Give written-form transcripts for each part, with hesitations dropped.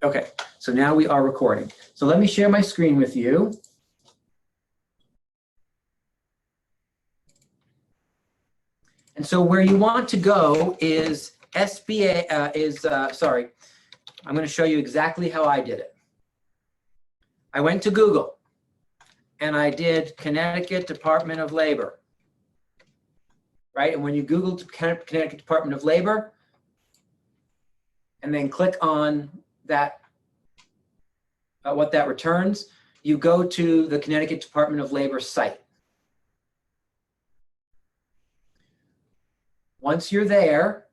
Okay, so now we are recording. So let me share my screen with you. And so where you want to go is SBA, sorry, I'm going to show you exactly how I did it. I went to Google and I did Connecticut Department of Labor, right? And when you Google Connecticut Department of Labor and then click on that, what that returns, you go to the Connecticut Department of Labor site. Once you're there,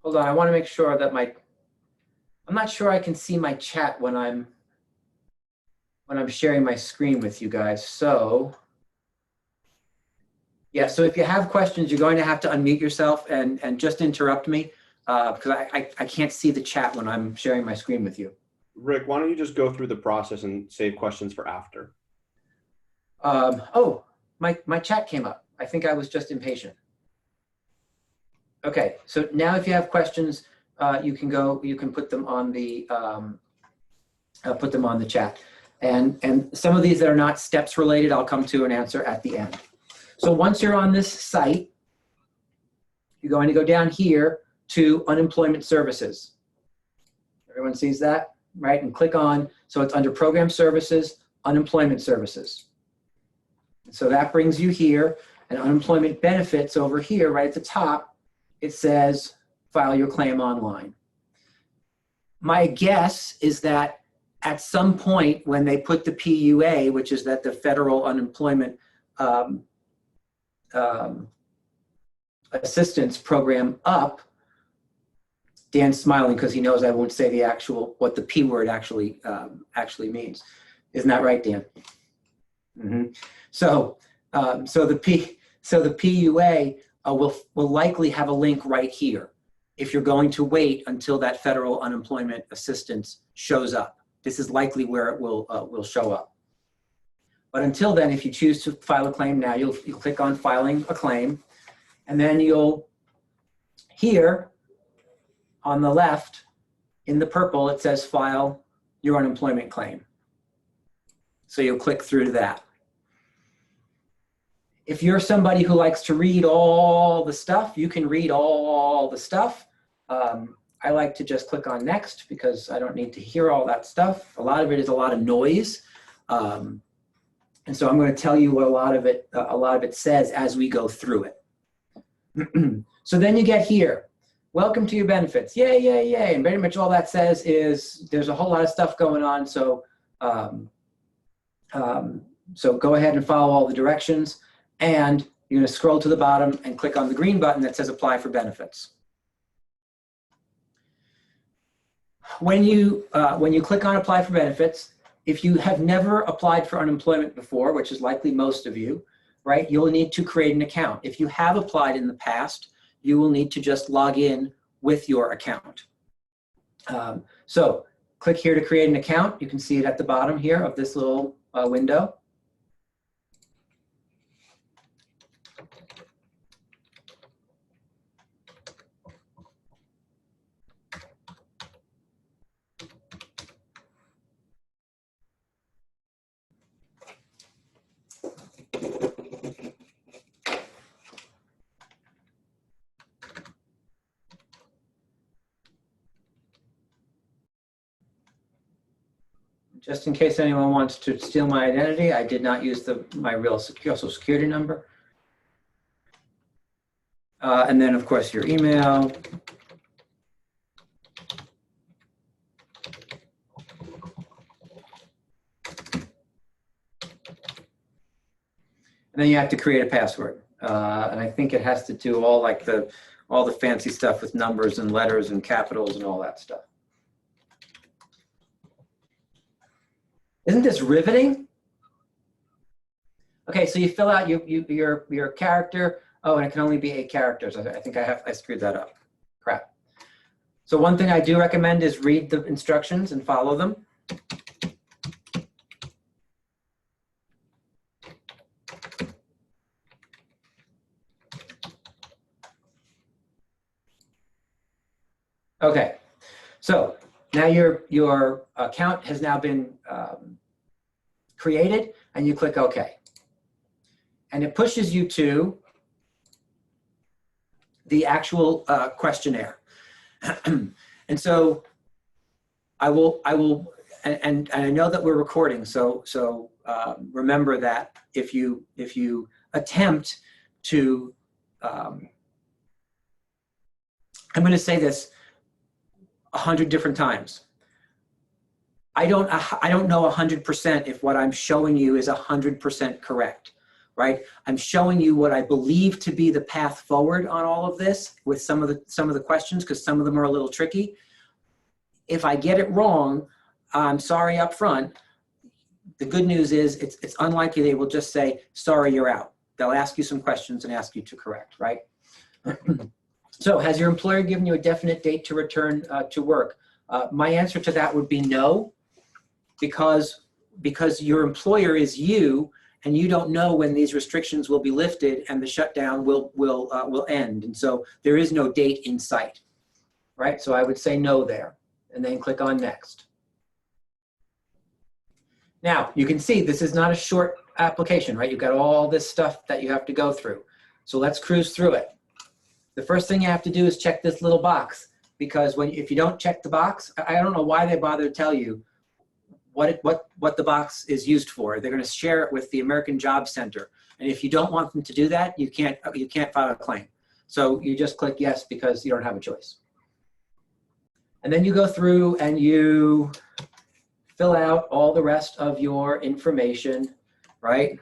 hold on, I want to make sure that I'm not sure I can see my chat when I'm sharing my screen with you guys. So yeah, so if you have questions, you're going to have to unmute yourself and just interrupt me because I can't see the chat when I'm sharing my screen with you. Rick, why don't you just go through the process and save questions for after? Oh, my chat came up. I think I was just impatient. Okay, so now if you have questions, you can put them on the chat. And some of these that are not steps related, I'll come to and answer at the end. So once you're on this site, you're going to go down here to unemployment services. Everyone sees that, right? And click on, so it's under program services, unemployment services. So that brings you here, and unemployment benefits over here, right at the top, it says file your claim online. My guess is that at some point when they put the PUA, which is that the federal unemployment assistance program up, Dan's smiling because he knows I won't say the actual, what the P word actually means. Isn't that right, Dan? Mm-hmm. So the PUA will likely have a link right here if you're going to wait until that federal unemployment assistance shows up. This is likely where it will show up. But until then, if you choose to file a claim now, you'll click on filing a claim, and then you'll, here on the left in the purple, it says file your unemployment claim. So you'll click through to that. If you're somebody who likes to read all the stuff, you can read all the stuff. I like to just click on next because I don't need to hear all that stuff. A lot of it is a lot of noise. And so I'm going to tell you what a lot of it says as we go through it. So then you get here. Welcome to your benefits. Yay, yay, yay. And pretty much all that says is there's a whole lot of stuff going on. So, so go ahead and follow all the directions. And you're going to scroll to the bottom and click on the green button that says apply for benefits. When you click on apply for benefits, if you have never applied for unemployment before, which is likely most of you, right, you'll need to create an account. If you have applied in the past, you will need to just log in with your account. So click here to create an account. You can see it at the bottom here of this little window. Just in case anyone wants to steal my identity, I did not use my real Social Security number. And then, of course, your email. And then you have to create a password. And I think it has to do all the fancy stuff with numbers and letters and capitals and all that stuff. Isn't this riveting? Okay, so you fill out your character. Oh, and it can only be 8 characters. I think I screwed that up. Crap. So one thing I do recommend is read the instructions and follow them. Okay, so now your account has now been created, and you click OK. And it pushes you to the actual questionnaire. And so I will, and I know that we're recording, so remember that if you attempt to, I'm going to say this 100 different times. I don't know 100% if what I'm showing you is 100% correct, right? I'm showing you what I believe to be the path forward on all of this with some of the questions, because some of them are a little tricky. If I get it wrong, I'm sorry up front. The good news is it's unlikely they will just say, sorry, you're out. They'll ask you some questions and ask you to correct, right? So has your employer given you a definite date to return to work? My answer to that would be no, because your employer is you, and you don't know when these restrictions will be lifted and the shutdown will end. And so there is no date in sight, right? So I would say no there, and then click on next. Now, you can see this is not a short application, right? You've got all this stuff that you have to go through. So let's cruise through it. The first thing you have to do is check this little box, because if you don't check the box, I don't know why they bother to tell you what the box is used for. They're going to share it with the American Job Center, and if you don't want them to do that, you can't file a claim. So you just click yes, because you don't have a choice. And then you go through and you fill out all the rest of your information, right?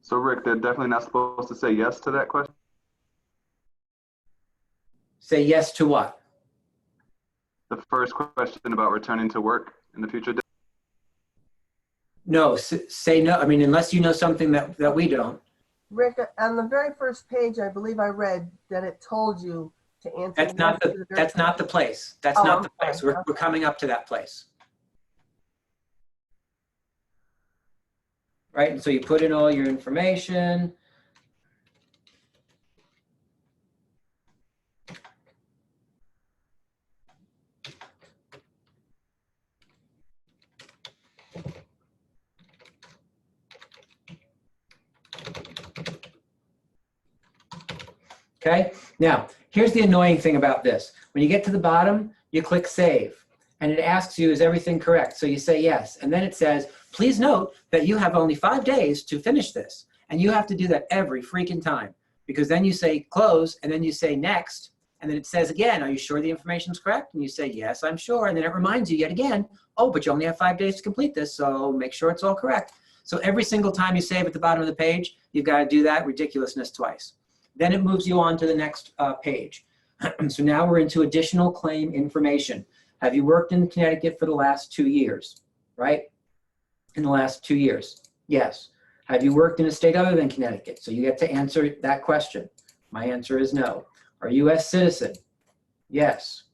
So Rick, they're definitely not supposed to say yes to that question? Say yes to what? The first question about returning to work in the future. No, say no. I mean, unless you know something that we don't. Rick, on the very first page, I believe I read that it told you to answer. That's not the place. That's not the place. We're coming up to that place. Right, and so you put in all your information. Okay, now here's the annoying thing about this. When you get to the bottom, you click save, and it asks you, is everything correct? So you say yes, and then it says, please note that you have only 5 days to finish this. And you have to do that every freaking time, because then you say close, and then you say next, and then it says again, are you sure the information's correct? And you say, yes, I'm sure. And then it reminds you yet again, oh, but you only have 5 days to complete this, so make sure it's all correct. So every single time you save at the bottom of the page, you've got to do that ridiculousness twice. Then it moves you on to the next page. So now we're into additional claim information. Have you worked in Connecticut for the last 2 years, right? In the last 2 years, yes. Have you worked in a state other than Connecticut? So you get to answer that question. My answer is no. Are you a U.S. citizen? Yes.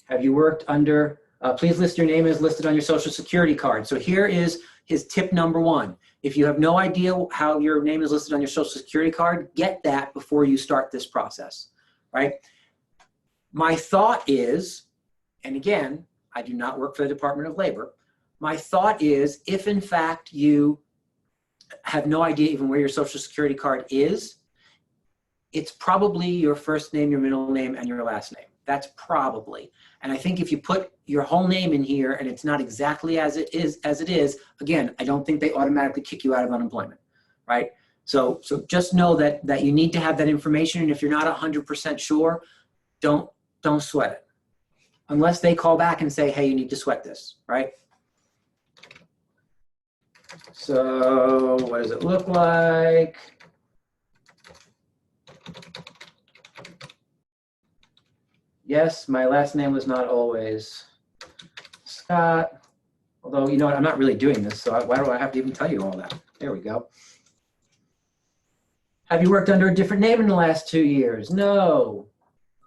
Have you worked under, please list your name as listed on your social security card. So here is his tip number 1. If you have no idea how your name is listed on your social security card, get that before you start this process, right? My thought is, and again, I do not work for the Department of Labor, my thought is, if in fact you have no idea even where your social security card is, it's probably your first name, your middle name, and your last name. That's probably. And I think if you put your whole name in here and it's not exactly as it is, again, I don't think they automatically kick you out of unemployment, right? So just know that you need to have that information. And if you're not 100% sure, don't sweat it. Unless they call back and say, hey, you need to sweat this, right? So what does it look like? Yes, my last name was not always Scott. Although, you know what, I'm not really doing this, so why do I have to even tell you all that? There we go. Have you worked under a different name in the last 2 years? No.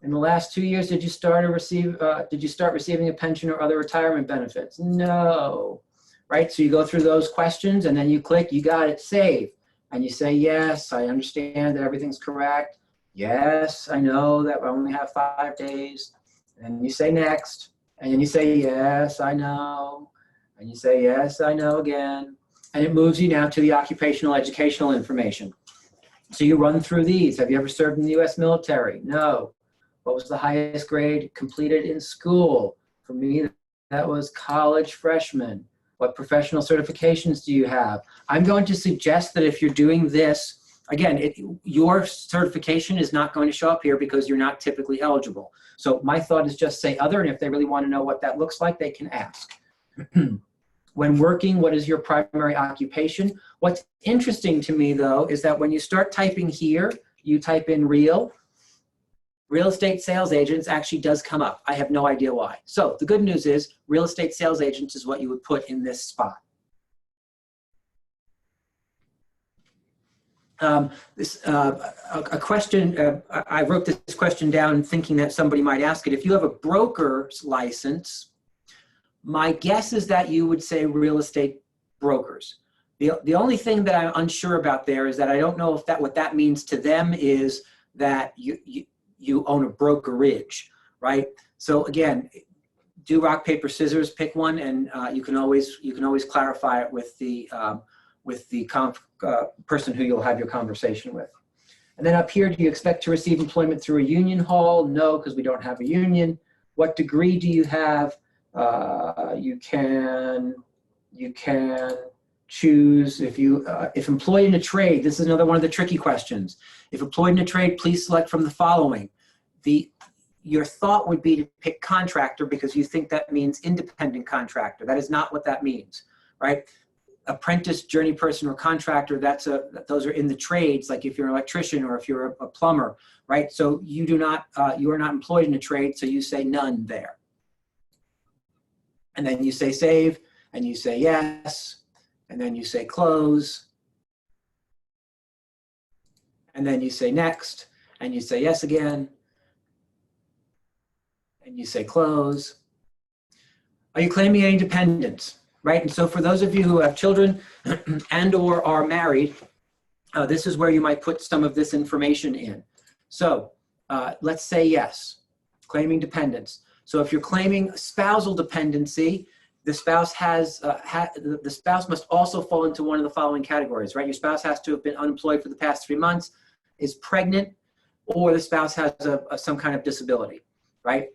In the last 2 years, did you start receiving a pension or other retirement benefits? No. Right, so you go through those questions and then you click, you got it, save. And you say, yes, I understand that everything's correct. Yes, I know that I only have 5 days. And you say next, and then you say, yes, I know. And you say, yes, I know again. And it moves you now to the occupational educational information. So you run through these. Have you ever served in the US military? No. What was the highest grade completed in school? For me, that was college freshman. What professional certifications do you have? I'm going to suggest that if you're doing this, again, your certification is not going to show up here because you're not typically eligible. So my thought is just say other, and if they really want to know what that looks like, they can ask. When working, what is your primary occupation? What's interesting to me, though, is that when you start typing here, you type in real estate sales agents actually does come up. I have no idea why. So the good news is real estate sales agents is what you would put in this spot. A question, I wrote this question down thinking that somebody might ask it. If you have a broker's license, my guess is that you would say real estate brokers. The only thing that I'm unsure about there is that I don't know if what that means to them is that you own a brokerage, right? So again, do rock, paper, scissors, pick one, and you can always clarify it with the person who you'll have your conversation with. And then up here, do you expect to receive employment through a union hall? No, because we don't have a union. What degree do you have? You can choose if employed in a trade. This is another one of the tricky questions. If employed in a trade, please select from the following. Your thought would be to pick contractor because you think that means independent contractor. That is not what that means, right? Apprentice, journey person, or contractor, those are in the trades, like if you're an electrician or if you're a plumber, right? So you are not employed in a trade, so you say none there. And then you say save, and you say yes, and then you say close, and then you say next, and you say yes again, and you say close. Are you claiming any dependents? Right, and so for those of you who have children and or are married, this is where you might put some of this information in. So let's say yes, claiming dependents. So if you're claiming spousal dependency, the spouse the spouse must also fall into one of the following categories, right? Your spouse has to have been unemployed for the past 3 months, is pregnant, or the spouse has some kind of disability, right?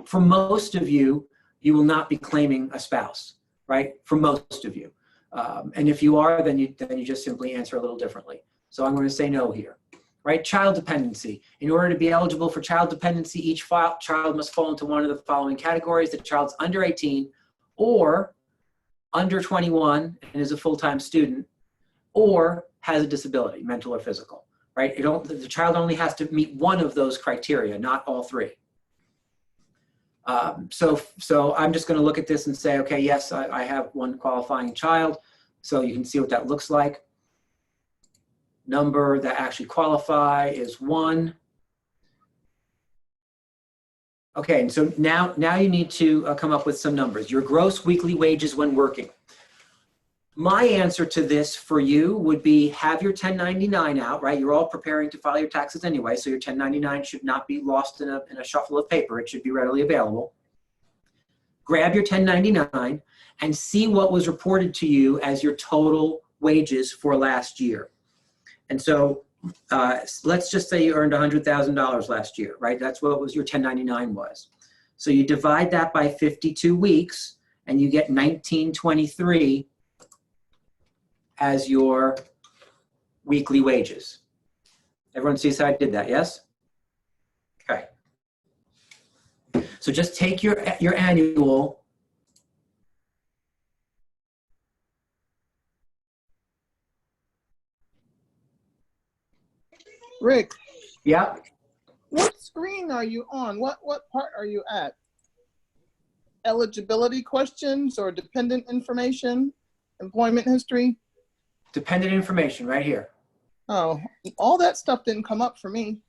For most of you, you will not be claiming a spouse, right? For most of you. And if you are, then you just simply answer a little differently. So I'm going to say no here, right? Child dependency. In order to be eligible for child dependency, each child must fall into one of the following categories. The child's under 18 or under 21 and is a full-time student or has a disability, mental or physical, right? The child only has to meet one of those criteria, not all three. So I'm just going to look at this and say, okay, yes, I have one qualifying child. So you can see what that looks like. Number that actually qualify is 1. Okay, and so now you need to come up with some numbers. Your gross weekly wages when working. My answer to this for you would be have your 1099 out, right? You're all preparing to file your taxes anyway, so your 1099 should not be lost in a shuffle of paper. It should be readily available. Grab your 1099 and see what was reported to you as your total wages for last year. And so let's just say you earned $100,000 last year, right? That's what your 1099 was. So you divide that by 52 weeks and you get 1923 as your weekly wages. Everyone sees how I did that, yes? Okay. So just take your annual. Rick, Yeah. what screen are you on? What part are you at? Eligibility questions or dependent information? Employment history? Dependent information right here. Oh, all that stuff didn't come up for me.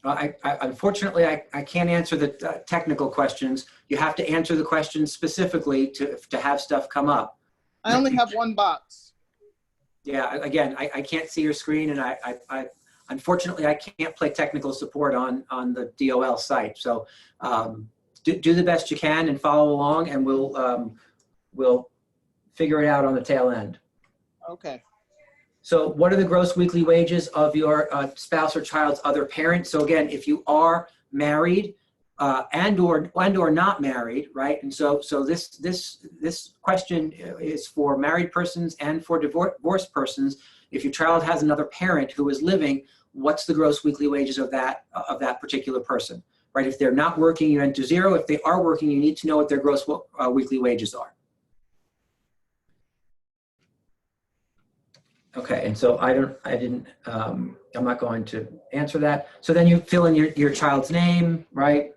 Unfortunately, I can't answer the technical questions. You have to answer the questions specifically to have stuff come up. I only have one box. Yeah, again, I can't see your screen, and I unfortunately I can't play technical support on the DOL site. So do the best you can and follow along, and we'll figure it out on the tail end. Okay. So what are the gross weekly wages of your spouse or child's other parent? So again, if you are married and or not married, right? And so this question is for married persons and for divorced persons. If your child has another parent who is living, what's the gross weekly wages of that particular person, right? If they're not working, you enter 0. If they are working, you need to know what their gross weekly wages are. Okay, and so I'm not going to answer that. So then you fill in your child's name, right?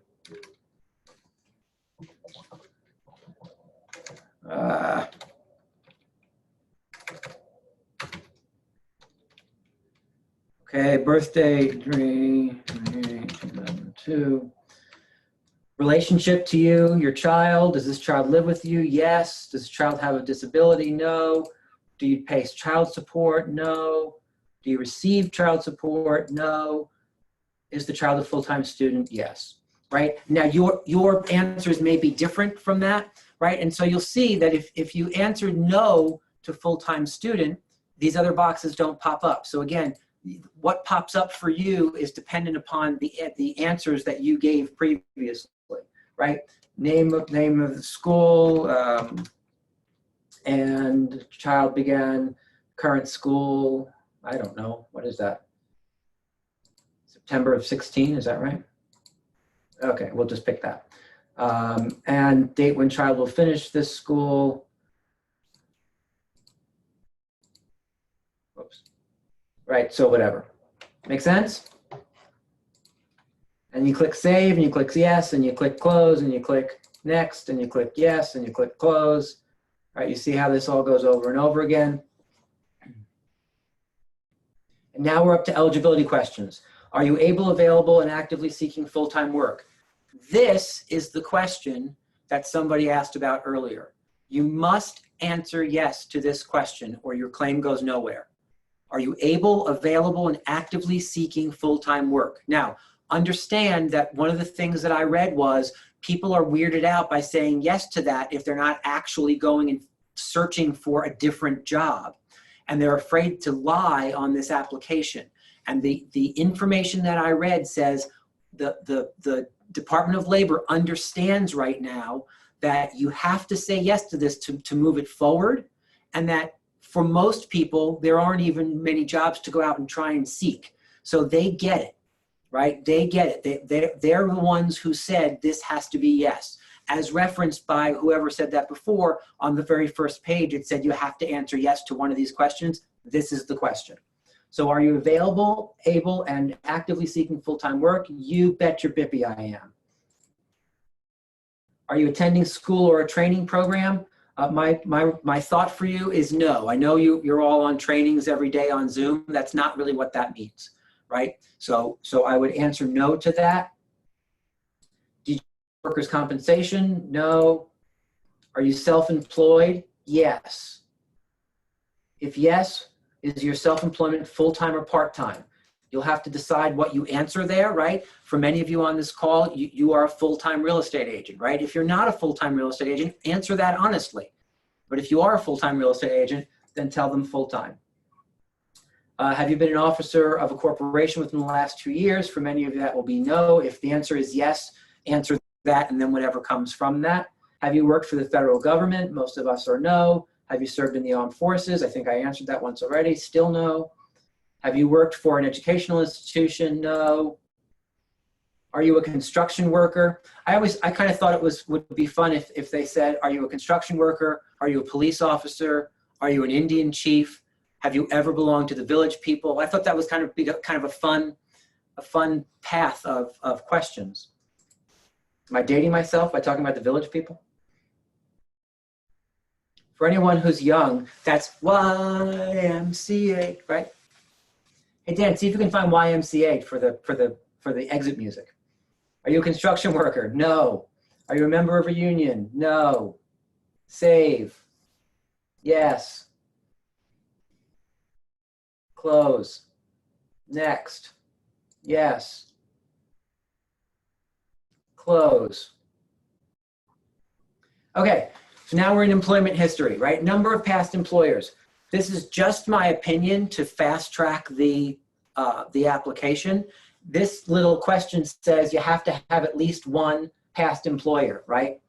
Okay, birthday, 3/2002. Relationship to you, your child. Does this child live with you? Yes. Does this child have a disability? No. Do you pay child support? No. Do you receive child support? No. Is the child a full-time student? Yes. Right? Now, your answers may be different from that, right? And so you'll see that if you answered no to full-time student, these other boxes don't pop up. So again, what pops up for you is dependent upon the answers that you gave previously, right? Name of the school, and child began current school, I don't know, what is that? September of 16, is that right? Okay, we'll just pick that. And date when child will finish this school. Oops. Right, so whatever. Make sense? And you click save, and you click yes, and you click close, and you click next, and you click yes, and you click close. All right, you see how this all goes over and over again. And now we're up to eligibility questions. Are you able, available, and actively seeking full-time work? This is the question that somebody asked about earlier. You must answer yes to this question or your claim goes nowhere. Are you able, available, and actively seeking full-time work? Now, understand that one of the things that I read was people are weirded out by saying yes to that if they're not actually going and searching for a different job. And they're afraid to lie on this application. And the information that I read says the Department of Labor understands right now that you have to say yes to this to move it forward, and that for most people, there aren't even many jobs to go out and try and seek. So they get it. Right? They get it. They're the ones who said this has to be yes. As referenced by whoever said that before, on the very first page, it said you have to answer yes to one of these questions. This is the question. So are you available, able, and actively seeking full-time work? You bet your bippy I am. Are you attending school or a training program? My thought for you is no. I know you're all on trainings every day on Zoom. That's not really what that means. Right? So I would answer no to that. Did you workers' compensation? No. Are you self-employed? Yes. If yes, is your self-employment full-time or part-time? You'll have to decide what you answer there, right? For many of you on this call, you are a full-time real estate agent, right? If you're not a full-time real estate agent, answer that honestly. But if you are a full-time real estate agent, then tell them full-time. Have you been an officer of a corporation within the last 2 years? For many of you, that will be no. If the answer is yes, answer that and then whatever comes from that. Have you worked for the federal government? Most of us are no. Have you served in the armed forces? I think I answered that once already. Still no. Have you worked for an educational institution? No. Are you a construction worker? I kind of thought would be fun if they said, are you a construction worker? Are you a police officer? Are you an Indian chief? Have you ever belonged to the village people? I thought that was kind of a fun path of questions. Am I dating myself by talking about the village people? For anyone who's young, that's YMCA, right? Hey Dan, see if you can find YMCA for the exit music. Are you a construction worker? No. Are you a member of a union? No. Save. Yes. Close. Next. Yes. Close. Okay, so now we're in employment history, right? Number of past employers. This is just my opinion to fast track the application. This little question says you have to have at least one past employer, right?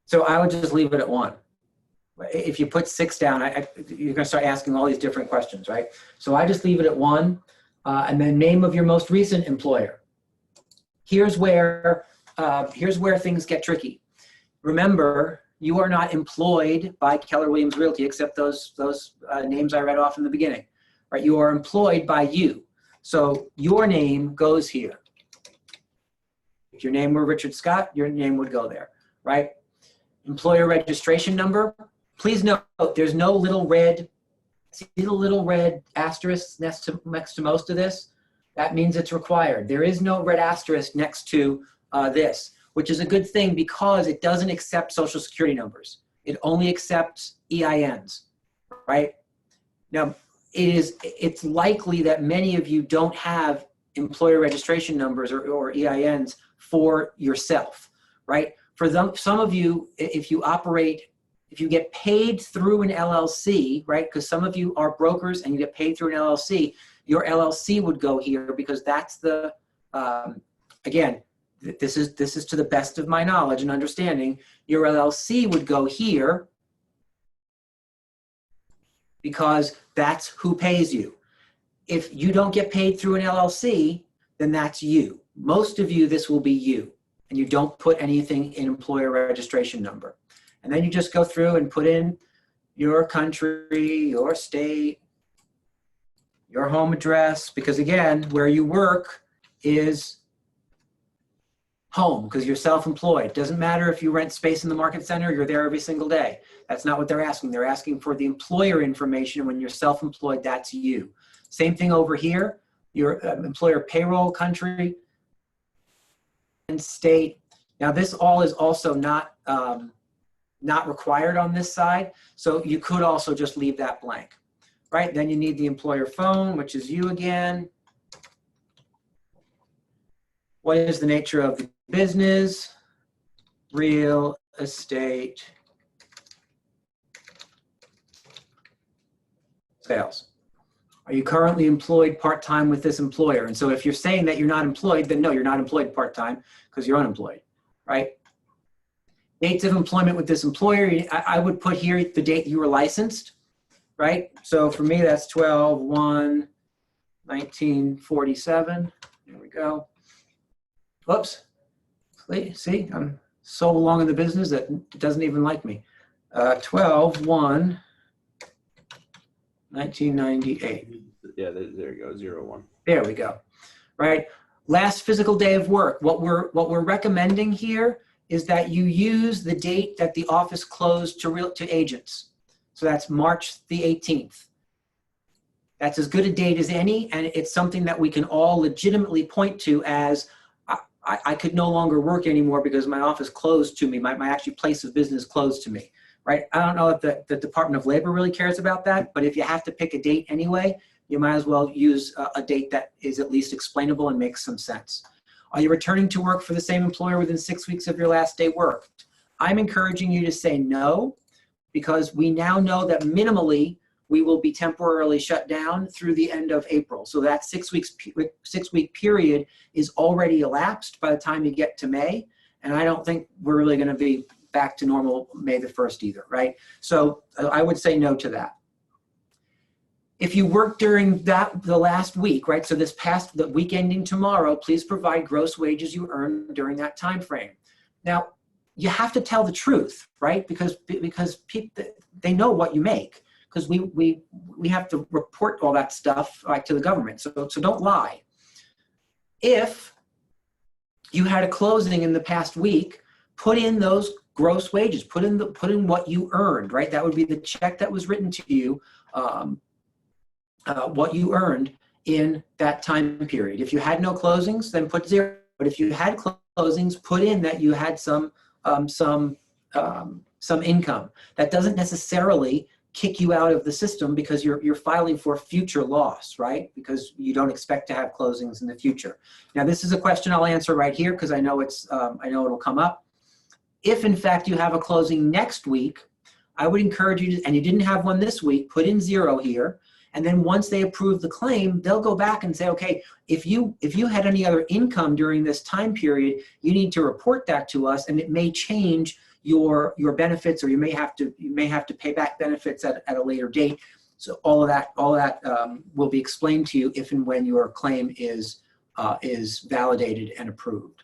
So I would just leave it at one. If you put 6 down, you're gonna start asking all these different questions, right? So I just leave it at 1, and then name of your most recent employer. Here's where things get tricky. Remember, you are not employed by Keller Williams Realty, except those names I read off in the beginning, right? You are employed by you. So your name goes here. If your name were Richard Scott, your name would go there, right? Employer registration number. Please note, there's no little red, see the little red asterisk next to most of this? That means it's required. There is no red asterisk next to this, which is a good thing because it doesn't accept social security numbers. It only accepts EINs, right? Now, it's likely that many of you don't have employer registration numbers or EINs for yourself, right? For some of you, if you get paid through an LLC, right? Because some of you are brokers and you get paid through an LLC, your LLC would go here because that's the, again, this is to the best of my knowledge and understanding, your LLC would go here because that's who pays you. If you don't get paid through an LLC, then that's you. Most of you, this will be you, and you don't put anything in employer registration number. And then you just go through and put in your country, your state, your home address, because again, where you work is home because you're self-employed. Doesn't matter if you rent space in the market center, you're there every single day. That's not what they're asking. They're asking for the employer information. When you're self-employed, that's you. Same thing over here, your employer payroll country and state. Now this all is also not required on this side. So you could also just leave that blank, right? Then you need the employer phone, which is you again. What is the nature of the business? Real estate sales. Are you currently employed part-time with this employer? And so if you're saying that you're not employed, then no, you're not employed part-time because you're unemployed, right? Dates of employment with this employer, I would put here the date you were licensed, right? So for me, that's 12/1/1947. There we go. Whoops. See, I'm so long in the business that it doesn't even like me. 12/1/1998. Yeah, there you go, 01. There we go. Right. Last physical day of work. What we're recommending here is that you use the date that the office closed to agents. So that's March the 18th. That's as good a date as any, and it's something that we can all legitimately point to as I could no longer work anymore because my office closed to me, my actual place of business closed to me, right? I don't know if the Department of Labor really cares about that, but if you have to pick a date anyway, you might as well use a date that is at least explainable and makes some sense. Are you returning to work for the same employer within 6 weeks of your last day worked? I'm encouraging you to say no, because we now know that minimally we will be temporarily shut down through the end of April. So that 6-week period is already elapsed by the time you get to May. And I don't think we're really going to be back to normal May the 1st either, right? So I would say no to that. If you work during the last week, right? So the week ending tomorrow, please provide gross wages you earned during that time frame. Now, you have to tell the truth, right? Because people, they know what you make, because we have to report all that stuff to the government. So don't lie. If you had a closing in the past week, put in those gross wages. Put in what you earned, right? That would be the check that was written to you, what you earned in that time period. If you had no closings, then put 0. But if you had closings, put in that you had some income. That doesn't necessarily kick you out of the system, because you're filing for future loss, right? Because you don't expect to have closings in the future. Now, this is a question I'll answer right here, because I know it'll come up. If in fact you have a closing next week, I would encourage you to, and you didn't have one this week, put in 0 here. And then once they approve the claim, they'll go back and say, okay, if you had any other income during this time period, you need to report that to us, and it may change your benefits, or you may have to pay back benefits at a later date. So all of that will be explained to you if and when your claim is validated and approved.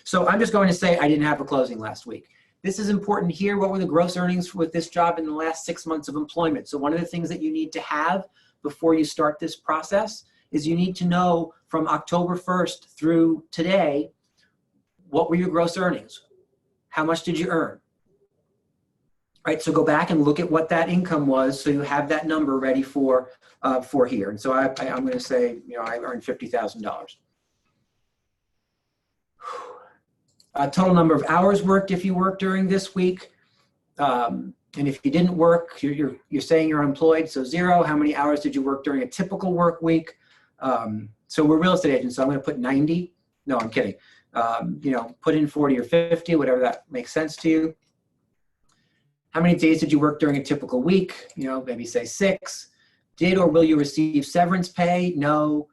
So I'm just going to say I didn't have a closing last week. This is important here. What were the gross earnings with this job in the last 6 months of employment? So one of the things that you need to have before you start this process is you need to know from October 1st through today, what were your gross earnings? How much did you earn? Right, so go back and look at what that income was, so you have that number ready for here. And so I'm going to say, I earned $50,000. Total number of hours worked if you worked during this week. And if you didn't work, you're saying you're unemployed, so 0. How many hours did you work during a typical work week? So we're real estate agents, so I'm going to put 90. No, I'm kidding. Put in 40 or 50, whatever that makes sense to you. How many days did you work during a typical week? Maybe say 6. Did or will you receive severance pay? No.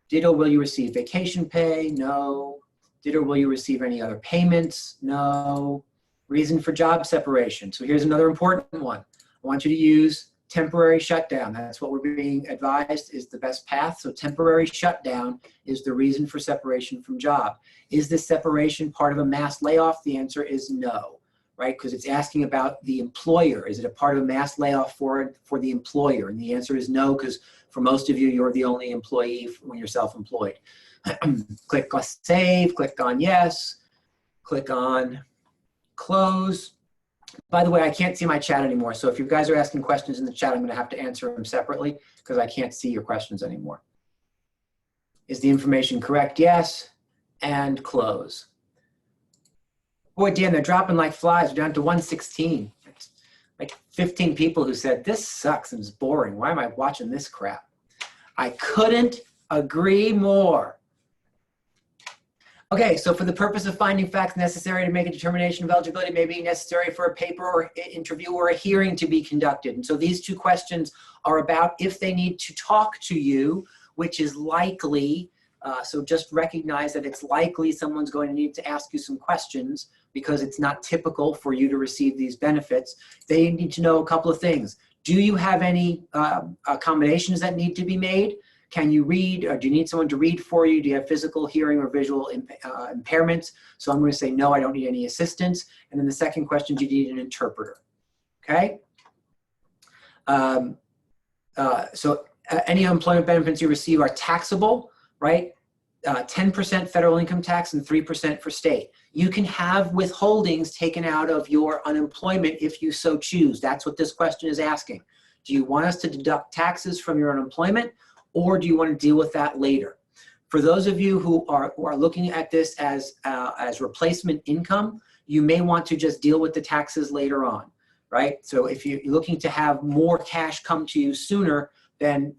Did or will you receive vacation pay? No. Did or will you receive any other payments? No. Reason for job separation. So here's another important one. I want you to use temporary shutdown. That's what we're being advised is the best path. So temporary shutdown is the reason for separation from job. Is this separation part of a mass layoff? The answer is no, right? Because it's asking about the employer. Is it a part of a mass layoff for the employer? And the answer is no, because for most of you, you're the only employee when you're self-employed. Click on save, click on yes, click on close. By the way, I can't see my chat anymore. So if you guys are asking questions in the chat, I'm going to have to answer them separately because I can't see your questions anymore. Is the information correct? Yes. And close. Boy, Dan, they're dropping like flies. We're down to 116. It's like 15 people who said, this sucks and it's boring. Why am I watching this crap? I couldn't agree more. Okay, so for the purpose of finding facts necessary to make a determination of eligibility may be necessary for a paper or interview or a hearing to be conducted. And so these 2 questions are about if they need to talk to you, which is likely. So just recognize that it's likely someone's going to need to ask you some questions because it's not typical for you to receive these benefits. They need to know a couple of things. Do you have any accommodations that need to be made? Can you read, or do you need someone to read for you? Do you have physical, hearing, or visual impairments? So I'm going to say, no, I don't need any assistance. And then the second question, do you need an interpreter? Okay? So any employment benefits you receive are taxable, right? 10% federal income tax and 3% for state. You can have withholdings taken out of your unemployment if you so choose. That's what this question is asking. Do you want us to deduct taxes from your unemployment, or do you want to deal with that later? For those of you who are looking at this as replacement income, you may want to just deal with the taxes later on, right? So if you're looking to have more cash come to you sooner, then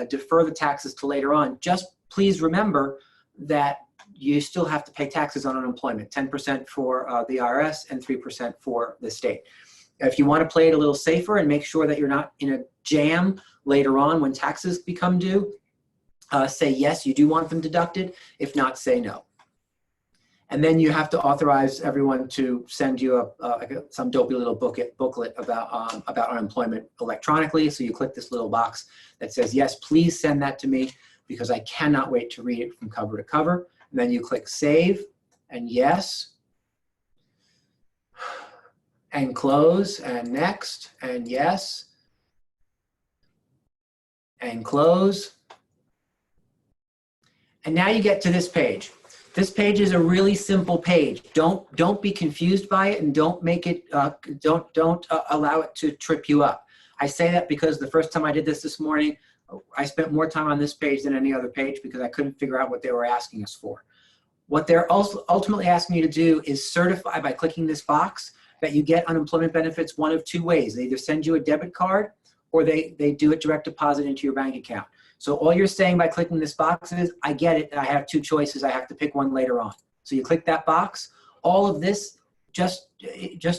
defer the taxes to later on. Just please remember that you still have to pay taxes on unemployment, 10% for the IRS and 3% for the state. If you want to play it a little safer and make sure that you're not in a jam later on when taxes become due, say yes, you do want them deducted. If not, say no. And then you have to authorize everyone to send you some dopey little booklet about unemployment electronically. So you click this little box that says, yes, please send that to me because I cannot wait to read it from cover to cover. And then you click save and yes, and close and next and yes, and close. And now you get to this page. This page is a really simple page. Don't be confused by it, and don't make it don't allow it to trip you up. I say that because the first time I did this morning, I spent more time on this page than any other page because I couldn't figure out what they were asking us for. What they're also ultimately asking you to do is certify by clicking this box that you get unemployment benefits one of two ways. They either send you a debit card or they do a direct deposit into your bank account. So all you're saying by clicking this box is, I get it, I have two choices, I have to pick one later on. So you click that box. All of this, just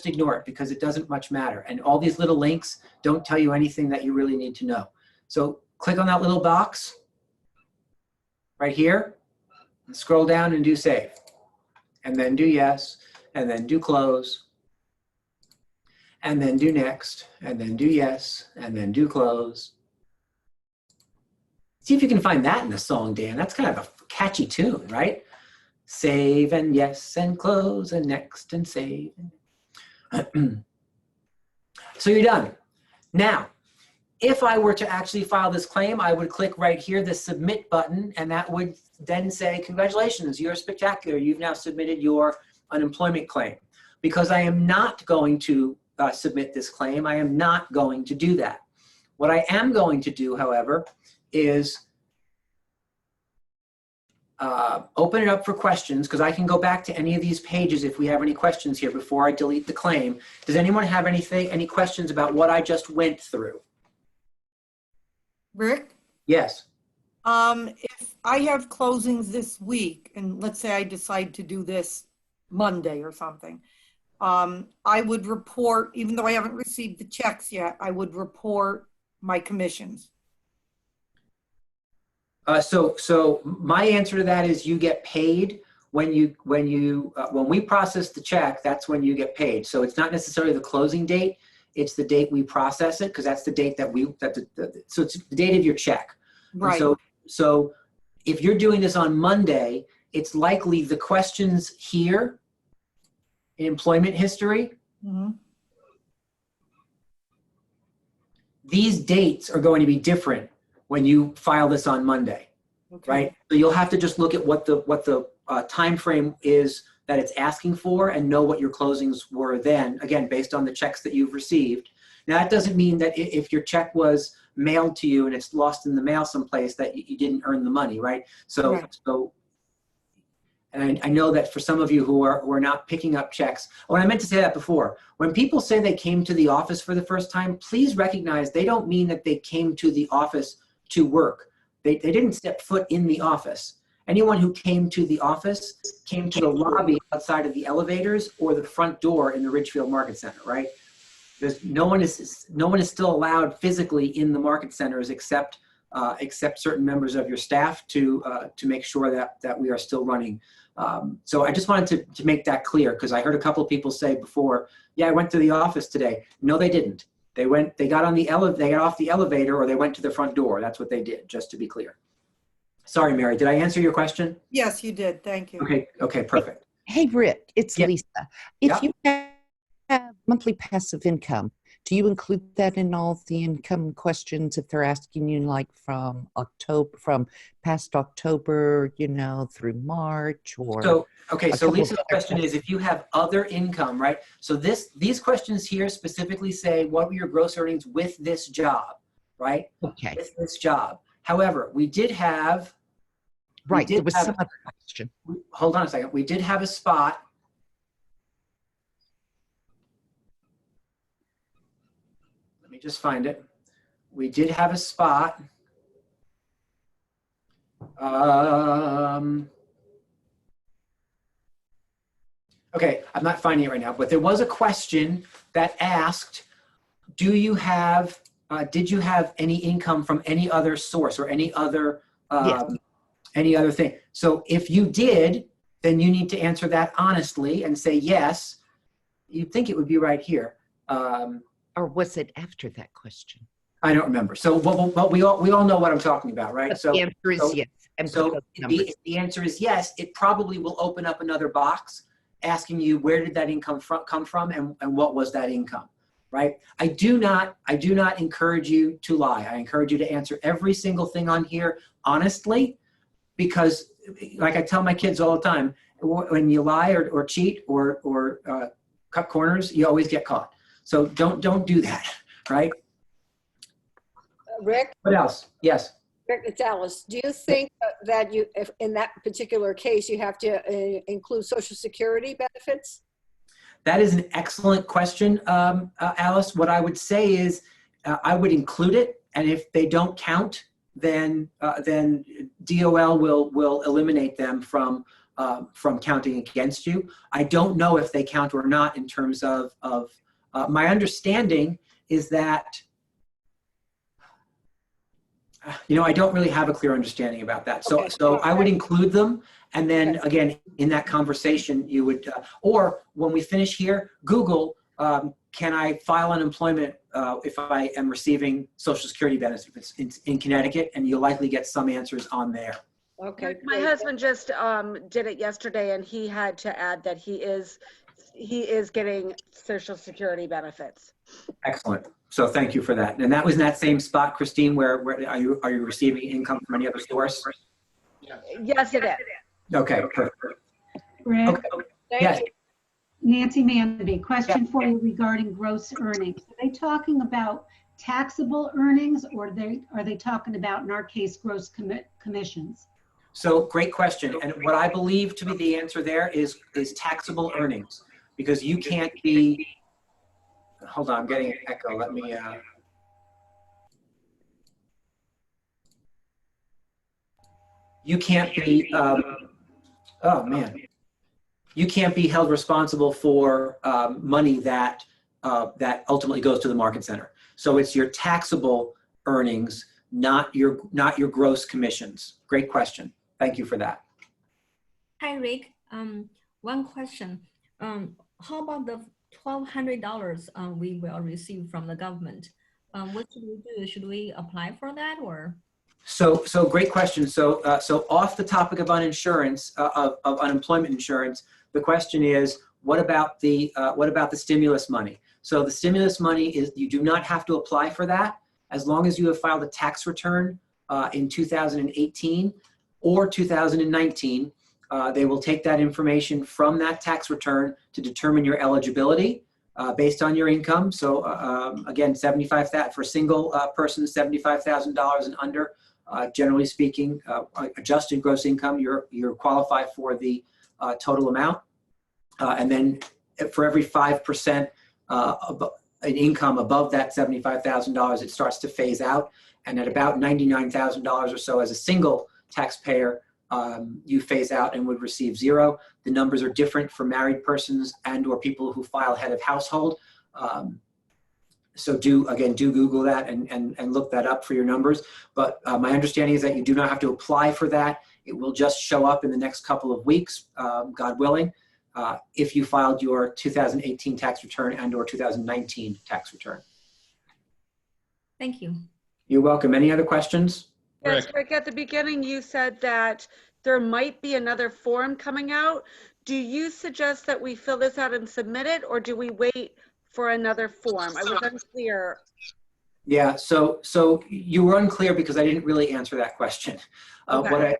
ignore it because it doesn't much matter. And all these little links don't tell you anything that you really need to know. So click on that little box right here, and scroll down and do save. And then do yes, and then do close, and then do next, and then do yes, and then do close. See if you can find that in the song, Dan. That's kind of a catchy tune, right? Save and yes and close and next and save. So you're done. Now, if I were to actually file this claim, I would click right here, the submit button, and that would then say, congratulations, you're spectacular. You've now submitted your unemployment claim. Because I am not going to submit this claim, I am not going to do that. What I am going to do, however, is open it up for questions, because I can go back to any of these pages if we have any questions here before I delete the claim. Does anyone have any questions about what I just went through? Rick, Yes. if I have closings this week, and let's say I decide to do this Monday or something, I would report, even though I haven't received the checks yet, I would report my commissions. So my answer to that is you get paid when we process the check. That's when you get paid. So it's not necessarily the closing date; it's the date we process it, because that's the date that so it's the date of your check. Right. And so if you're doing this on Monday, it's likely the questions here in employment history. Mm-hmm. These dates are going to be different when you file this on Monday, Okay. right? So you'll have to just look at what the time frame is that it's asking for and know what your closings were then, again, based on the checks that you've received. Now, that doesn't mean that if your check was mailed to you and it's lost in the mail someplace that you didn't earn the money, right? So, Right. And I know that for some of you who are not picking up checks, oh, and I meant to say that before, when people say they came to the office for the first time, please recognize they don't mean that they came to the office to work. They didn't step foot in the office. Anyone who came to the office came to the lobby outside of the elevators or the front door in the Ridgefield Market Center, right? No one is still allowed physically in the market centers except certain members of your staff to make sure that we are still running. So I just wanted to make that clear, because I heard a couple of people say before, yeah, I went to the office today. No, they didn't. They got off the elevator, or they went to the front door. That's what they did, just to be clear. Sorry, Mary, did I answer your question? Yes, you did. Thank you. Okay, perfect. Hey, Rick, it's Yeah. Lisa. If Yeah. you have monthly passive income, do you include that in all the income questions if they're asking you like from past October, through March or? So couple of Lisa's other question is if you have other income, right? So these questions here specifically say what were your gross earnings with this job, right? Okay, With this job. However, we did have, right, did there was have- some other question. hold on a second, we did have a spot. Let me just find it. We did have a spot. Okay, I'm not finding it right now, but there was a question that asked, do you have, did you have any income from any other source or any other thing? So if you did, then you need to answer that honestly and say yes. You'd think it would be right here. Or was it after that question? I don't remember. So, but we all know what I'm talking about, right? But So the answer is so- yes. And So put those numbers. if the answer is yes, it probably will open up another box asking you where did that income come from and what was that income, right? I do not encourage you to lie. I encourage you to answer every single thing on here honestly, because like I tell my kids all the time, when you lie or cheat or cut corners, you always get caught. So don't do that, right? Rick, What else? Yes. Rick, it's Alice. Do you think that if in that particular case, you have to include Social Security benefits? That is an excellent question, Alice. What I would say is I would include it, and if they don't count, then DOL will eliminate them from counting against you. I don't know if they count or not in terms of my understanding is that, I don't really have a clear understanding about that. So, Okay. so I would include them. And then again, in that conversation, you would, or when we finish here, Google, can I file unemployment if I am receiving Social Security benefits in Connecticut? And you'll likely get some answers on there. Okay. My great. husband just did it yesterday, and he had to add that he is getting Social Security benefits. Excellent. So thank you for that. And that was in that same spot, Christine, where are you receiving income from any other source? Yes, it is. Okay, perfect. Rick, Okay. Thank Yes. you. Nancy Mandy, question for you regarding gross earnings. Are they talking about taxable earnings, or are they talking about, in our case, gross commissions? So great question. And what I believe to be the answer there is taxable earnings, because you can't be, hold on, I'm getting an echo. Let me, you can't be, oh man. You can't be held responsible for money that ultimately goes to the market center. So it's your taxable earnings, not your gross commissions. Great question. Thank you for that. Hi, Rick. One question. How about the $1,200 we will receive from the government? What should we do? Should we apply for that or? So great question. So off the topic of uninsurance, of unemployment insurance, the question is, what about the stimulus money? So the stimulus money is, you do not have to apply for that as long as you have filed a tax return in 2018 or 2019. They will take that information from that tax return to determine your eligibility based on your income. So again, for a single person, $75,000 and under. Generally speaking, adjusted gross income, you're qualified for the total amount. And then for every 5% an income above that $75,000, it starts to phase out. And at about $99,000 or so as a single taxpayer, you phase out and would receive zero. The numbers are different for married persons and or people who file head of household. So do Google that and look that up for your numbers. But my understanding is that you do not have to apply for that. It will just show up in the next couple of weeks, God willing, if you filed your 2018 tax return and or 2019 tax return. Thank you. You're welcome. Any other questions? Yes, Rick, at the beginning, you said that there might be another form coming out. Do you suggest that we fill this out and submit it, or do we wait for another form? I was unclear. Yeah, so you were unclear because I didn't really answer that question. Okay.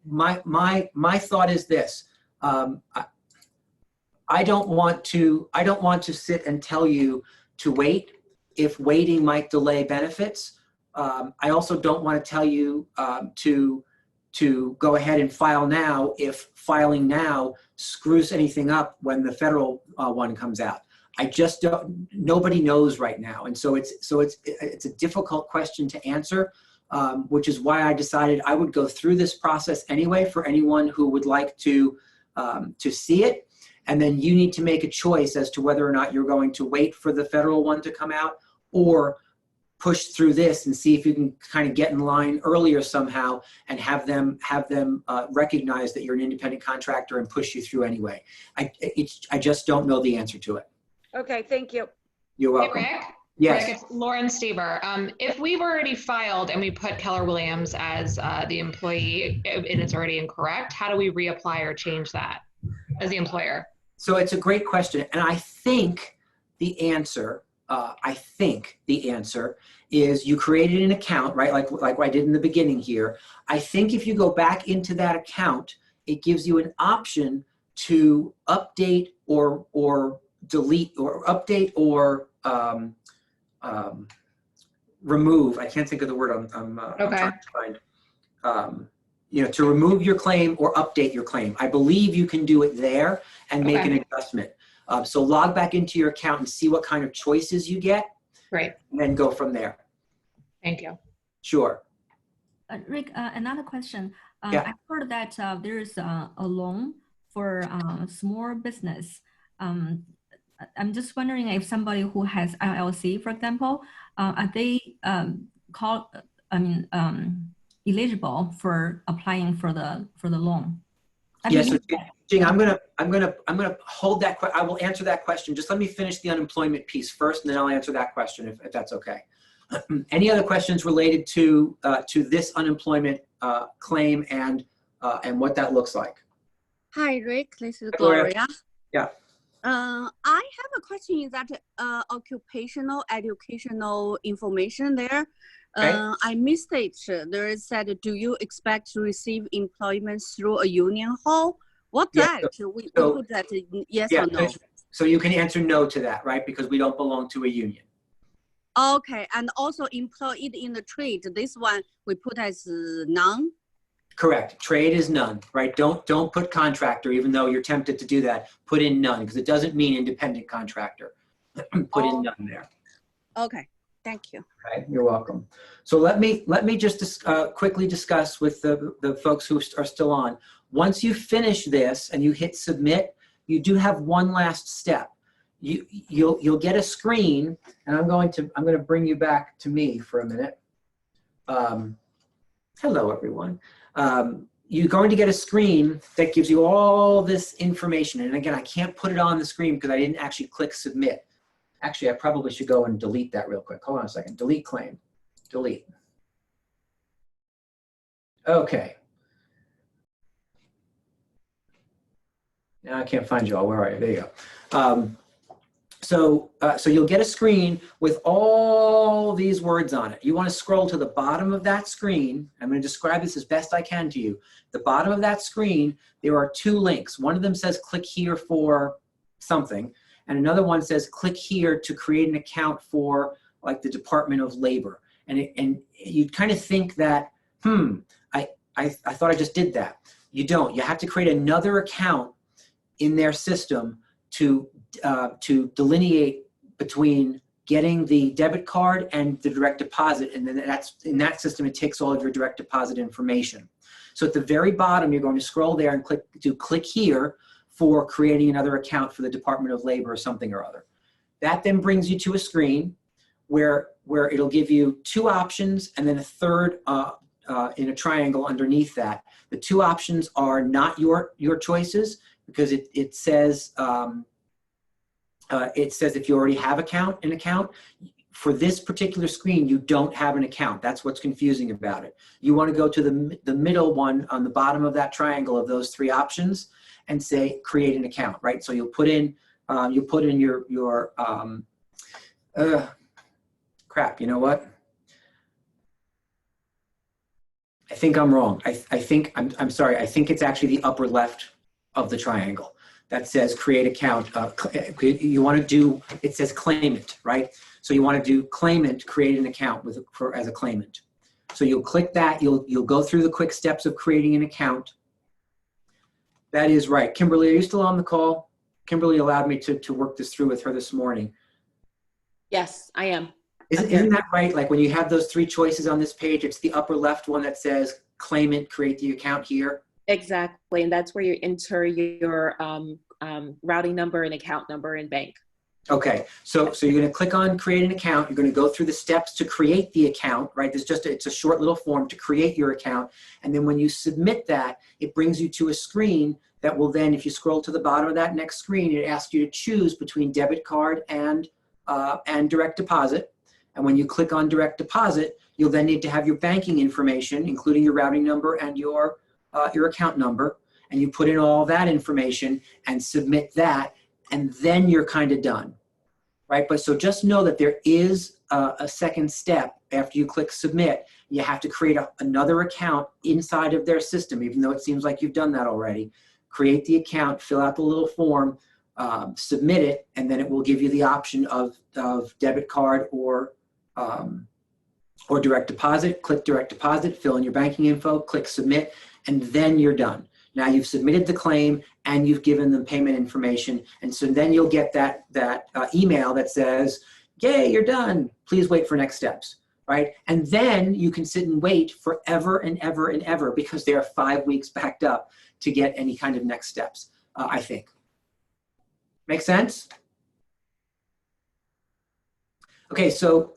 My thought is this. I don't want to sit and tell you to wait if waiting might delay benefits. I also don't want to tell you to go ahead and file now if filing now screws anything up when the federal one comes out. I just don't, nobody knows right now. And so it's a difficult question to answer, which is why I decided I would go through this process anyway for anyone who would like to see it. And then you need to make a choice as to whether or not you're going to wait for the federal one to come out or push through this and see if you can kind of get in line earlier somehow and have them recognize that you're an independent contractor and push you through anyway. I just don't know the answer to it. Okay, thank you. You're welcome. Hey, Rick? Yes. Rick, it's Lauren Stever. If we've already filed and we put Keller Williams as the employee and it's already incorrect, how do we reapply or change that as the employer? So it's a great question. And I think the answer is you created an account, right? Like I did in the beginning here. I think if you go back into that account, it gives you an option to update or delete or update or remove. I can't think of the word I'm trying to find. To remove your claim or update your claim. I believe you can do it there and make an adjustment. So log back into your account and see what kind of choices you get. Right. And then go from there. Thank you. Sure. Rick, another question. Yeah. I heard that there's a loan for small business. I'm just wondering if somebody who has LLC, for example, are they eligible for applying for the loan? Yes, Jing, I'm gonna hold that. I will answer that question. Just let me finish the unemployment piece first, and then I'll answer that question if that's okay. Any other questions related to this unemployment claim and what that looks like? Hi, Rick. This is Gloria. Gloria. Yeah. I have a question. Is that occupational educational information there? Okay. I missed it. There is said, do you expect to receive employment through a union hall? What Yeah, that? We put that in yes or no? So you can answer no to that, right? Because we don't belong to a union. Okay, and also employed in the trade. This one we put as none. Correct. Trade is none, right? Don't put contractor, even though you're tempted to do that. Put in none because it doesn't mean independent contractor. Put in none there. Okay, thank you. Okay, you're welcome. So let me just quickly discuss with the folks who are still on. Once you finish this and you hit submit, you do have one last step. You'll get a screen, and I'm going to bring you back to me for a minute. Hello, everyone. You're going to get a screen that gives you all this information. And again, I can't put it on the screen because I didn't actually click submit. Actually, I probably should go and delete that real quick. Hold on a second. Delete claim. Delete. Okay. Now I can't find you all. Where are you? There you go. So you'll get a screen with all these words on it. You want to scroll to the bottom of that screen. I'm going to describe this as best I can to you. The bottom of that screen, there are two links. One of them says click here for something, and another one says click here to create an account for like the Department of Labor. And you'd kind of think that, I thought I just did that. You don't. You have to create another account in their system to delineate between getting the debit card and the direct deposit, and then that's in that system it takes all of your direct deposit information. So at the very bottom you're going to scroll there and click here for creating another account for the Department of Labor or something or other. That then brings you to a screen where it'll give you two options and then a third in a triangle underneath that. The two options are not your choices, because it says if you already have an account. For this particular screen, you don't have an account. That's what's confusing about it. You want to go to the middle one on the bottom of that triangle of those three options and say create an account, right? So you'll put in your crap. You know what? I think I'm wrong. I'm sorry. I think it's actually the upper left of the triangle that says create account. You want to do, it says claimant, right? So you want to do claimant, create an account as a claimant. So you'll click that, you'll go through the quick steps of creating an account. That is right. Kimberly, are you still on the call? Kimberly allowed me to work this through with her this morning. Yes, I am. Isn't that right? Like when you have those three choices on this page, it's the upper left one that says claimant, create the account here. Exactly, and that's where you enter your routing number and account number in bank. Okay, so you're going to click on create an account. You're going to go through the steps to create the account, right? It's a short little form to create your account. And then when you submit that, it brings you to a screen that will then, if you scroll to the bottom of that next screen, it asks you to choose between debit card and direct deposit. And when you click on direct deposit, you'll then need to have your banking information, including your routing number and your account number. And you put in all that information and submit that, and then you're kind of done, right? But so just know that there is a second step after you click submit. You have to create another account inside of their system, even though it seems like you've done that already. Create the account, fill out the little form, submit it, and then it will give you the option of debit card or direct deposit. Click direct deposit, fill in your banking info, click submit, and then you're done. Now you've submitted the claim and you've given them payment information. And so then you'll get that email that says, yay, you're done. Please wait for next steps, right? And then you can sit and wait forever and ever and ever because they are 5 weeks backed up to get any kind of next steps, I think. Make sense? Okay, so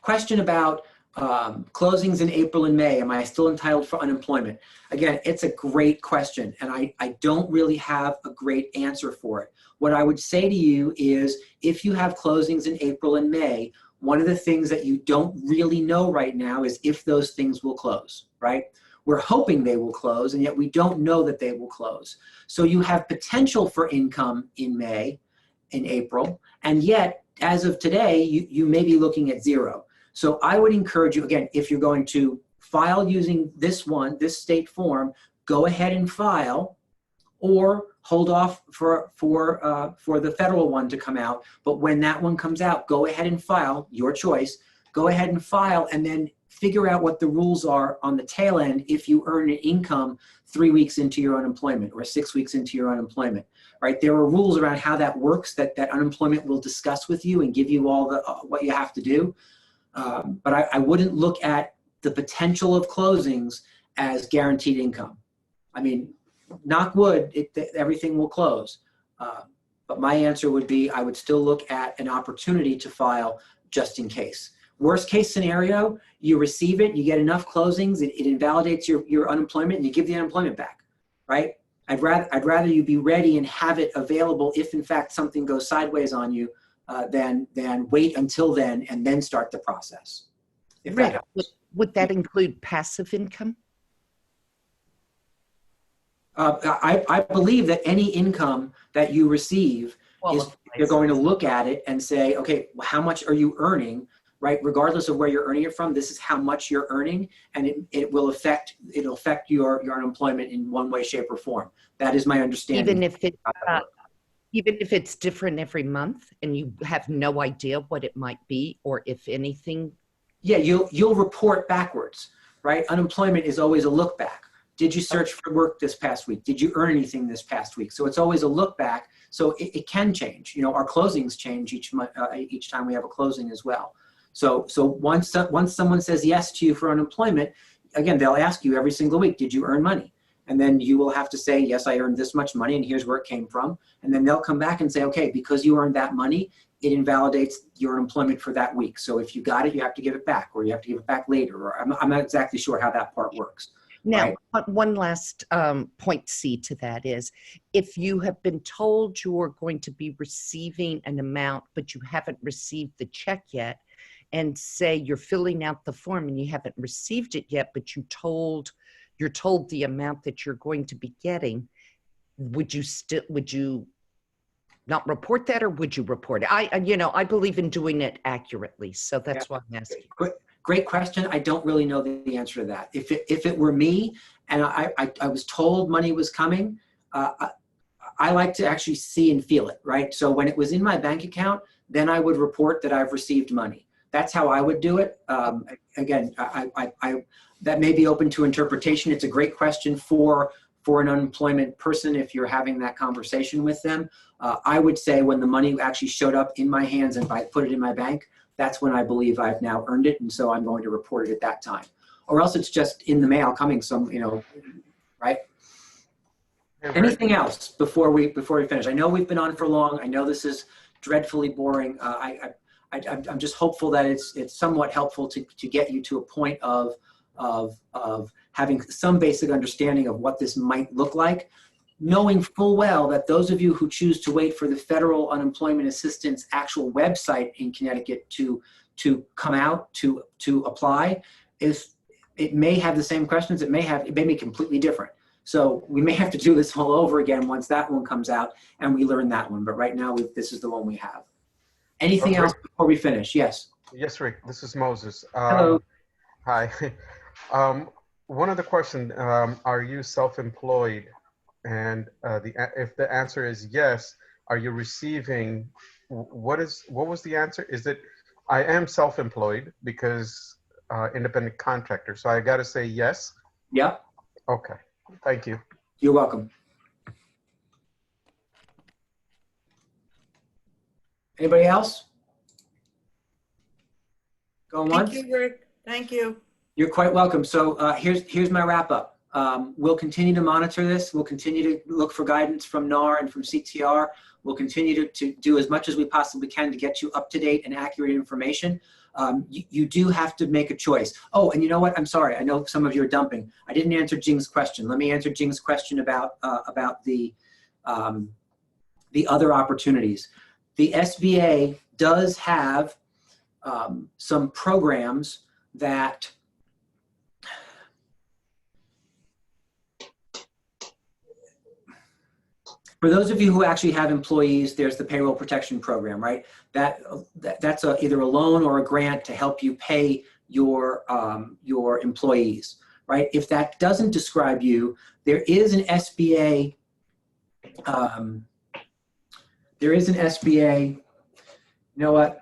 question about closings in April and May. Am I still entitled for unemployment? Again, it's a great question, and I don't really have a great answer for it. What I would say to you is if you have closings in April and May, one of the things that you don't really know right now is if those things will close, right? We're hoping they will close, and yet we don't know that they will close. So you have potential for income in May, in April, and yet as of today, you may be looking at zero. So I would encourage you, again, if you're going to file using this state form, go ahead and file, or hold off for the federal one to come out. But when that one comes out, go ahead and file, your choice. Go ahead and file, and then figure out what the rules are on the tail end if you earn an income 3 weeks into your unemployment or 6 weeks into your unemployment, right? There are rules around how that works that unemployment will discuss with you and give you all the what you have to do. But I wouldn't look at the potential of closings as guaranteed income. I mean, knock wood, everything will close. But my answer would be I would still look at an opportunity to file just in case. Worst case scenario, you receive it, you get enough closings, it invalidates your unemployment, and you give the unemployment back, right? I'd rather you be ready and have it available if in fact something goes sideways on you than wait until then and then start the process. If that helps. Would that include passive income? I believe that any income that you receive you're going to look at it and say, okay, how much are you earning, right? Regardless of where you're earning it from, this is how much you're earning, and it'll affect your unemployment in one way, shape, or form. That is my understanding. Even if it's different every month and you have no idea what it might be or if anything? Yeah, you'll report backwards, right? Unemployment is always a look back. Did you search for work this past week? Did you earn anything this past week? So it's always a look back. So it can change. You know, our closings change each time we have a closing as well. So once someone says yes to you for unemployment, again, they'll ask you every single week, did you earn money? And then you will have to say, yes, I earned this much money and here's where it came from. And then they'll come back and say, okay, because you earned that money, it invalidates your employment for that week. So if you got it, you have to give it back, or you have to give it back later, or I'm not exactly sure how that part works. Now, right? One last point C to that is, if you have been told you're going to be receiving an amount, but you haven't received the check yet, and say you're filling out the form and you haven't received it yet, but you're told the amount that you're going to be getting, would you not report that, or would you report it? I believe in doing it accurately, so that's why I'm asking. Great question. I don't really know the answer to that. If it were me and I was told money was coming, I like to actually see and feel it, right? So when it was in my bank account, then I would report that I've received money. That's how I would do it. Again, that may be open to interpretation. It's a great question for an unemployment person if you're having that conversation with them. I would say when the money actually showed up in my hands and I put it in my bank, that's when I believe I've now earned it, and so I'm going to report it at that time. Or else it's just in the mail coming right? Anything else before we finish? I know we've been on for long. I know this is dreadfully boring. I'm just hopeful that it's somewhat helpful to get you to a point of having some basic understanding of what this might look like, knowing full well that those of you who choose to wait for the federal unemployment assistance actual website in Connecticut to come out to apply, it may have the same questions. It may be completely different. So we may have to do this all over again once that one comes out and we learn that one. But right now, this is the one we have. Anything else before we finish? Yes. Yes, Rick. This is Moses. Hello. Hi. One other question: are you self-employed? And if the answer is yes, are you receiving? What was the answer? Is it I am self-employed because independent contractor? So I got to say yes. Yep. Okay. Thank you. You're welcome. Anybody else? Going once? Thank you, Rick. Thank you. You're quite welcome. So here's my wrap up. We'll continue to monitor this. We'll continue to look for guidance from NAR and from CTR. We'll continue to do as much as we possibly can to get you up-to-date and accurate information. You do have to make a choice. Oh, and you know what? I'm sorry. I know some of you are dumping. I didn't answer Jing's question. Let me answer Jing's question about the other opportunities. The SBA does have some programs that for those of you who actually have employees, there's the payroll protection program, right? That's either a loan or a grant to help you pay your employees, right? If that doesn't describe you, there is an SBA. You know what?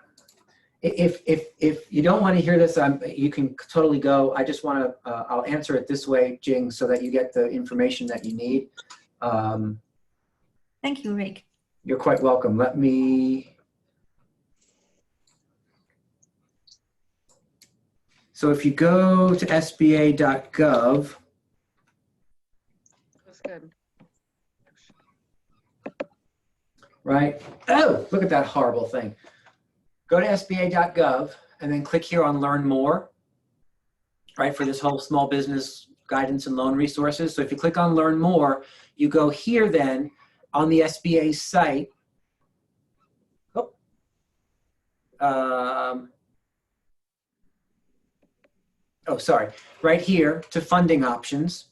If you don't want to hear this, you can totally go. I just want to. I'll answer it this way, Jing, so that you get the information that you need. Thank you, Rick. You're quite welcome. Let me. So if you go to sba.gov. That's good. Right? Oh, look at that horrible thing. Go to sba.gov and then click here on Learn More, right, for this whole small business guidance and loan resources. So if you click on Learn More, you go here then on the SBA site. Sorry, right here to funding options.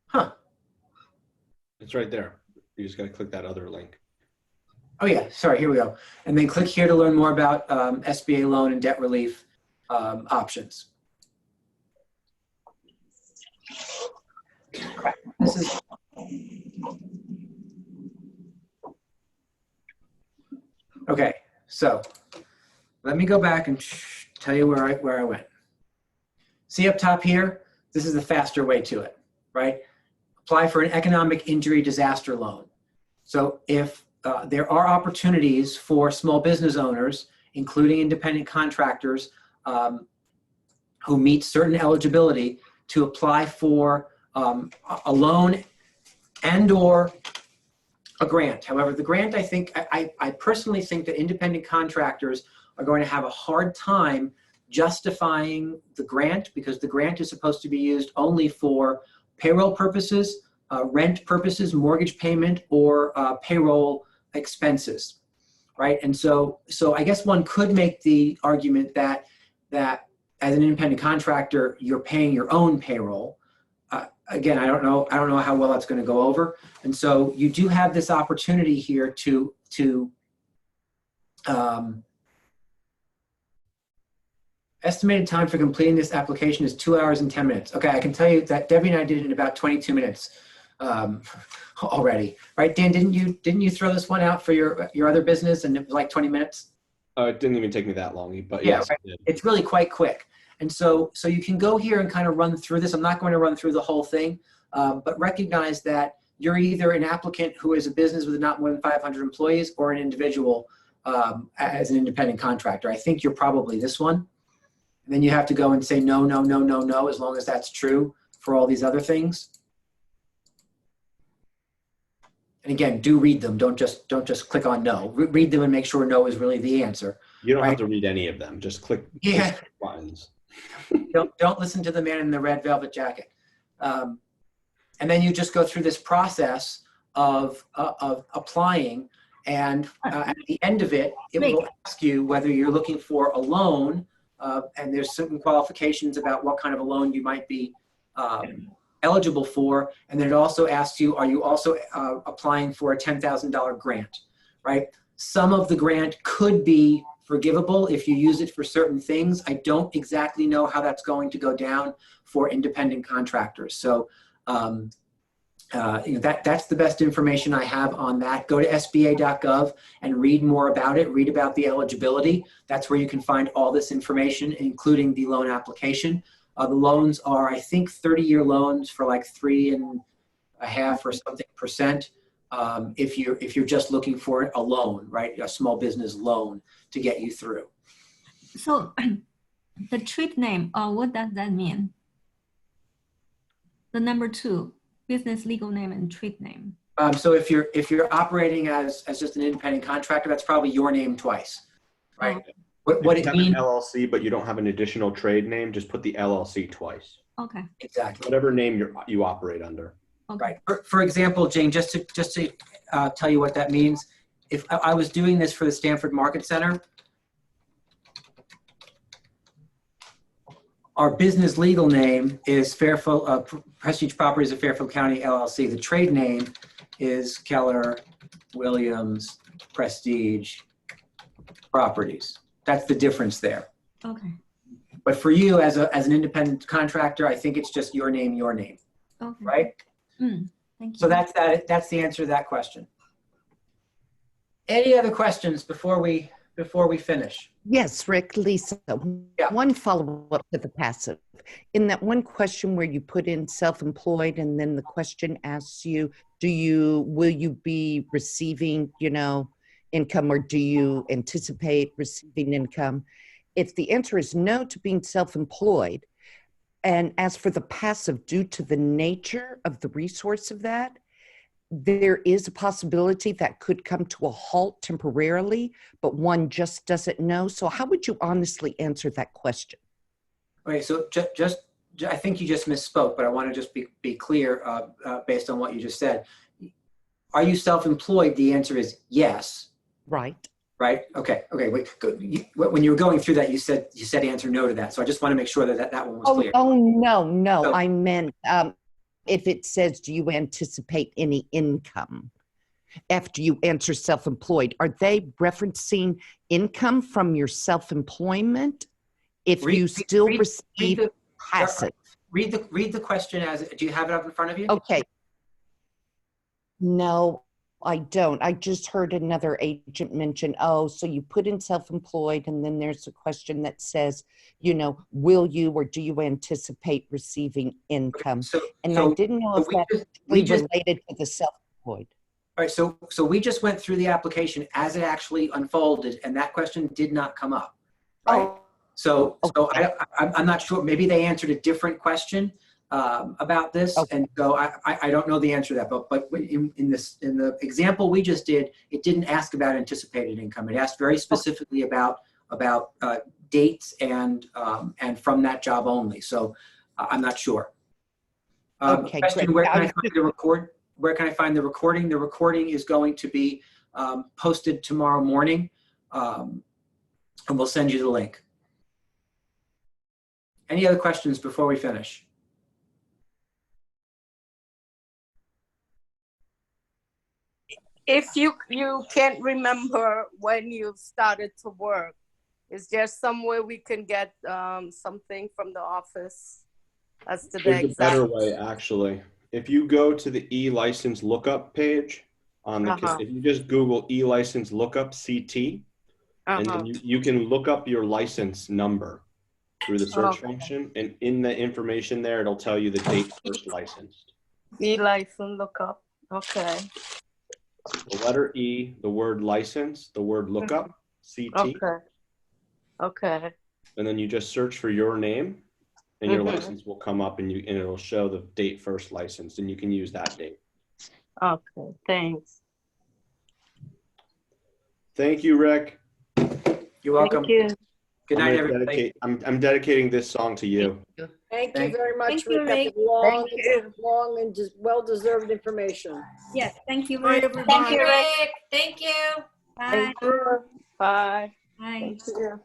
Huh. It's right there. You just got to click that other link. Oh yeah, sorry, here we go. And then click here to learn more about SBA loan and debt relief options. This is okay. So let me go back and tell you where I went. See up top here, this is the faster way to it, right? Apply for an economic injury disaster loan. So if there are opportunities for small business owners, including independent contractors who meet certain eligibility, to apply for a loan and or a grant. However, the grant, I personally think that independent contractors are going to have a hard time justifying the grant, because the grant is supposed to be used only for payroll purposes, rent purposes, mortgage payment, or payroll expenses, right? And so I guess one could make the argument that as an independent contractor, you're paying your own payroll. Again, I don't know how well that's going to go over. And so you do have this opportunity here to estimated time for completing this application is 2 hours and 10 minutes. Okay, I can tell you that Debbie and I did it in about 22 minutes already, right? Dan, didn't you throw this one out for your other business and it was like 20 minutes? It didn't even take me that long, but yeah, yes, right. it did. It's really quite quick. And so you can go here and kind of run through this. I'm not going to run through the whole thing, but recognize that you're either an applicant who is a business with not more than 500 employees or an individual as an independent contractor. I think you're probably this one. then you have to go and say no, no, no, no, no, as long as that's true for all these other things. And again, do read them. Don't just click on no. Read them and make sure no is really the answer. You don't right? have to read any of them. Just click Yeah. buttons. Don't listen to the man in the red velvet jacket. And then you just go through this process of applying, and at the end of it, it will ask you whether you're looking for a loan, and there's certain qualifications about what kind of a loan you might be eligible for, and then it also asks you, are you also applying for a $10,000 grant, right? Some of the grant could be forgivable if you use it for certain things. I don't exactly know how that's going to go down for independent contractors. So that's the best information I have on that. Go to sba.gov and read more about it. Read about the eligibility. That's where you can find all this information, including the loan application. The loans are, I think, 30-year loans for like 3.5% or something if you're just looking for a loan, right? A small business loan to get you through. So the trade name, what does that mean? The number 2, business legal name and trade name. So if you're operating as just an independent contractor, that's probably your name twice, right? Okay. What if it you have means, an LLC, but you don't have an additional trade name, just put the LLC twice. Okay. Exactly. Whatever name you operate under. Okay. Right. For example, Jane, just to tell you what that means, if I was doing this for the Stanford Market Center, our business legal name is Fairfield, Prestige Properties of Fairfield County LLC. The trade name is Keller Williams Prestige Properties. That's the difference there. Okay. But for you as an independent contractor, I think it's just your name, Okay. right? Thank you. So that's the answer to that question. Any other questions before we finish? Yes, Rick, Lisa, one follow-up to the passive. In that one question where you put in self-employed and then the question asks you, will you be receiving, income, or do you anticipate receiving income? If the answer is no to being self-employed, and as for the passive, due to the nature of the resource of that, there is a possibility that could come to a halt temporarily, but one just doesn't know. So how would you honestly answer that question? Okay, so I think you just misspoke, but I want to just be clear based on what you just said. Are you self-employed? The answer is yes. Right. Right? Okay, wait, good. When you were going through that, you said answer no to that. So I just want to make sure that one was clear. Oh, no. So, I meant if it says, do you anticipate any income? After you answer self-employed, are they referencing income from your self-employment? If you still receive passive. Read the question as, do you have it up in front of you? Okay. No, I don't. I just heard another agent mention, so you put in self-employed and then there's a question that says, will you or do you anticipate receiving income? I didn't know if that's related to the self-employed. All right, so we just went through the application as it actually unfolded, and that question did not come up, right? So I'm not sure. Maybe they answered a different question about this, and so I don't know the answer to that. But in the example we just did, it didn't ask about anticipated income. It asked very specifically about dates and from that job only. So I'm not sure. Okay, question, great. where can I find the record? Where can I find the recording? The recording is going to be posted tomorrow morning, and we'll send you the link. Any other questions before we finish? If you can't remember when you started to work, is there some way we can get something from the office as to the There's a exact? better way, actually. If you go to the e-license lookup page on the, if you just Google e-license lookup CT, and then you can look up your license number through the search function, and in the information there, it'll tell you the date first licensed. E-license lookup. Okay. The letter E, the word license, the word lookup, CT. Okay. and then you just search for your name, and your Mhm. license will come up, and it'll show the date first licensed, and you can use that date. Okay, thanks. Thank you, Rick. You're welcome. Thank you. Good I'm night, gonna everybody. I'm dedicating this song to you. Thank you Thank- very much, Thank you, Rick. That Rick. was long, Thank you. long and well-deserved information. Yes, thank you, Bye, Rick. everybody. Thank you, Rick. Rick. Thank you. Bye. Thank you. Bye. Bye. Thank you.